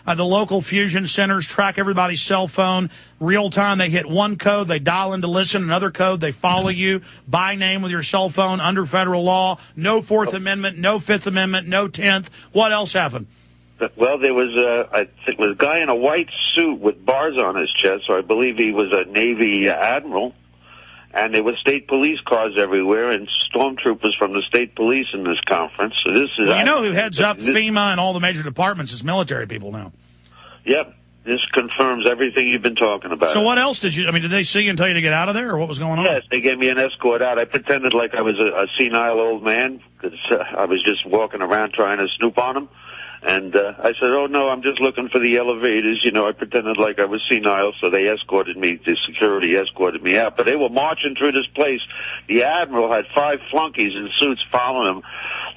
The local fusion centers track everybody's cell phone real time. They hit one code, they dial in to listen, another code, they follow you by name with your cell phone under federal law. No Fourth Amendment, no Fifth Amendment, no 10th. What else happened? Well, there was I think it was a guy in a white suit with bars on his chest, so I believe he was a Navy admiral. And there were state police cars everywhere and stormtroopers from the state police in this conference. So this is. Well, you know who heads up FEMA and all the major departments is military people now. Yep. This confirms everything you've been talking about. So what else did they see you and tell you to get out of there, or what was going on? Yes, they gave me an escort out. I pretended like I was a senile old man because I was just walking around trying to snoop on them. And I said, oh, no, I'm just looking for the elevators. You know, I pretended like I was senile, so they escorted me. The security escorted me out. But they were marching through this place. The admiral had 5 flunkies in suits following him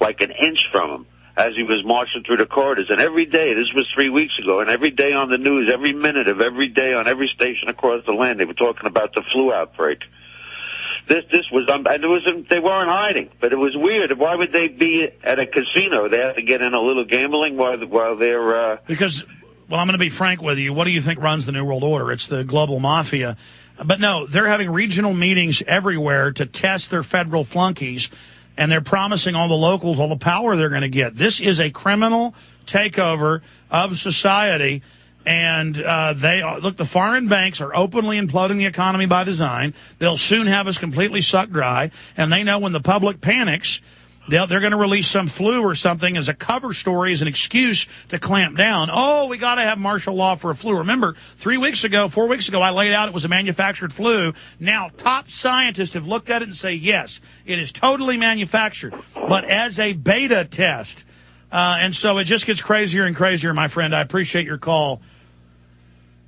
like an inch from him as he was marching through the corridors. And every day, this was 3 weeks ago, and every day on the news, every minute of every day on every station across the land, they were talking about the flu outbreak. This was, and they weren't hiding, but it was weird. Why would they be at a casino? They have to get in a little gambling while they're... Because, well, I'm going to be frank with you. What do you think runs the New World Order? It's the global mafia. But no, they're having regional meetings everywhere to test their federal flunkies, and they're promising all the locals all the power they're going to get. This is a criminal takeover of society. And the foreign banks are openly imploding the economy by design. They'll soon have us completely sucked dry. And they know when the public panics, they're going to release some flu or something as a cover story, as an excuse to clamp down. Oh, we got to have martial law for a flu. Remember, 4 weeks ago, I laid out it was a manufactured flu. Now, top scientists have looked at it and say, yes, it is totally manufactured, but as a beta test. And so it just gets crazier and crazier, my friend. I appreciate your call.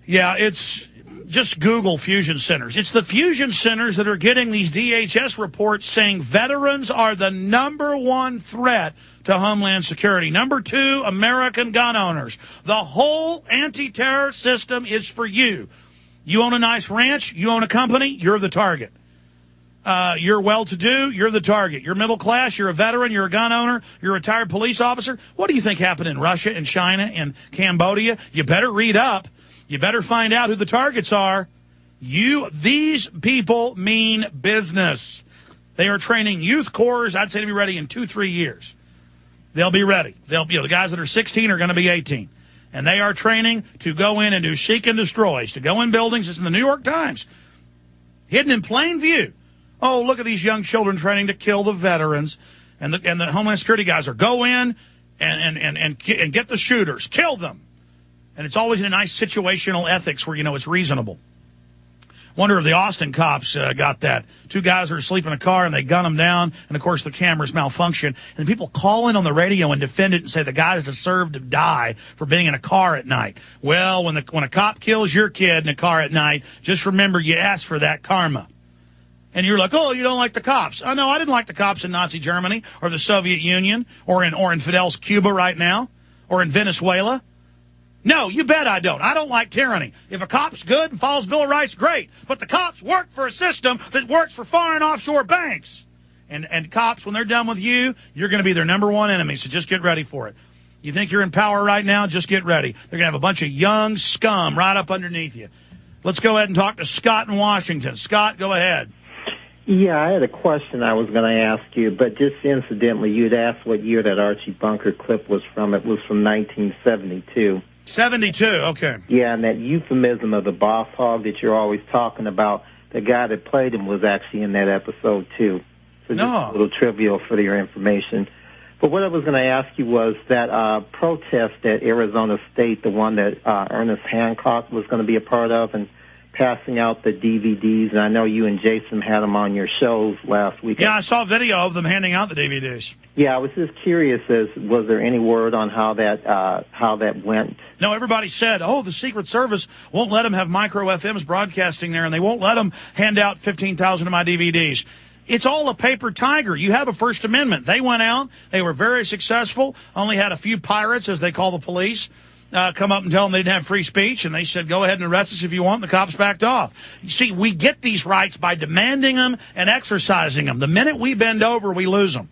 Yeah, it's just Google fusion centers. It's the fusion centers that are getting these DHS reports saying veterans are the #1 threat to Homeland Security. #2, American gun owners. The whole anti-terror system is for you. You own a nice ranch, you own a company, you're the target. You're well-to-do, you're the target. You're middle class, you're a veteran, you're a gun owner, you're a retired police officer. What do you think happened in Russia and China and Cambodia? You better read up. You better find out who the targets are. These people mean business. They are training youth corps. I'd say to be ready in 2-3 years. They'll be ready. The guys that are 16 are going to be 18. And they are training to go in and do seek and destroys, to go in buildings. It's in the New York Times. Hidden in plain view. Oh, look at these young children training to kill the veterans. And the Homeland Security guys are go in and get the shooters. Kill them. And it's always in a nice situational ethics where, it's reasonable. Wonder if the Austin cops got that. 2 guys are asleep in a car and they gun them down. And, of course, the cameras malfunction. And people call in on the radio and defend it and say the guys deserve to die for being in a car at night. Well, when a cop kills your kid in a car at night, just remember you asked for that karma. And you're like, oh, you don't like the cops. Oh, no, I didn't like the cops in Nazi Germany or the Soviet Union or in Fidel's Cuba right now or in Venezuela. No, you bet I don't. I don't like tyranny. If a cop's good and follows Bill of Rights, great. But the cops work for a system that works for foreign offshore banks. And cops, when they're done with you, you're going to be their #1 enemy, so just get ready for it. You think you're in power right now? Just get ready. They're going to have a bunch of young scum right up underneath you. Let's go ahead and talk to Scott in Washington. Scott, go ahead. Yeah, I had a question I was going to ask you, but just incidentally, you'd asked what year that Archie Bunker clip was from. It was from 1972. 72, okay. Yeah, and that euphemism of the boss hog that you're always talking about, the guy that played him was actually in that episode, too. So just a little trivial for your information. But what I was going to ask you was that protest at Arizona State, the one that Ernest Hancock was going to be a part of, and passing out the DVDs, and I know you and Jason had them on your shows last week. Yeah, I saw a video of them handing out the DVDs. Yeah, I was just curious, was there any word on how that went? No, everybody said, the Secret Service won't let them have micro FMs broadcasting there, and they won't let them hand out 15,000 of my DVDs. It's all a paper tiger. You have a First Amendment. They went out. They were very successful, only had a few pirates, as they call the police, come up and tell them they didn't have free speech, and they said, go ahead and arrest us if you want, and the cops backed off. You see, we get these rights by demanding them and exercising them. The minute we bend over, we lose them.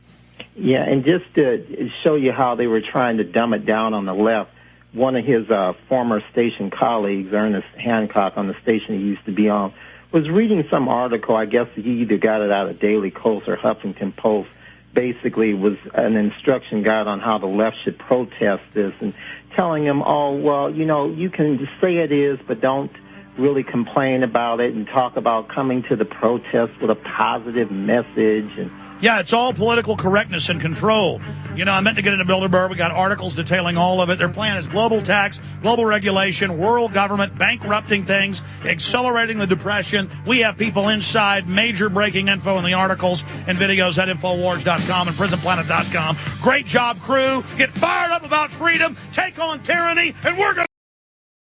Yeah, and just to show you how they were trying to dumb it down on the left, one of his former station colleagues, Ernest Hancock, on the station he used to be on, was reading some article. I guess he either got it out of Daily Kos or Huffington Post. Basically, was an instruction guide on how the left should protest this, and telling him, oh, well, you know, you can just say it is, but don't really complain about it, and talk about coming to the protest with a positive message. And yeah, it's all political correctness and control. You know, I meant to get into Bilderberg. We got articles detailing all of it. Their plan is global tax, global regulation, world government, bankrupting things, accelerating the depression. We have people inside, major breaking info in the articles and videos at Infowars.com and PrisonPlanet.com. Great job, crew. Get fired up about freedom, take on tyranny, and we're going to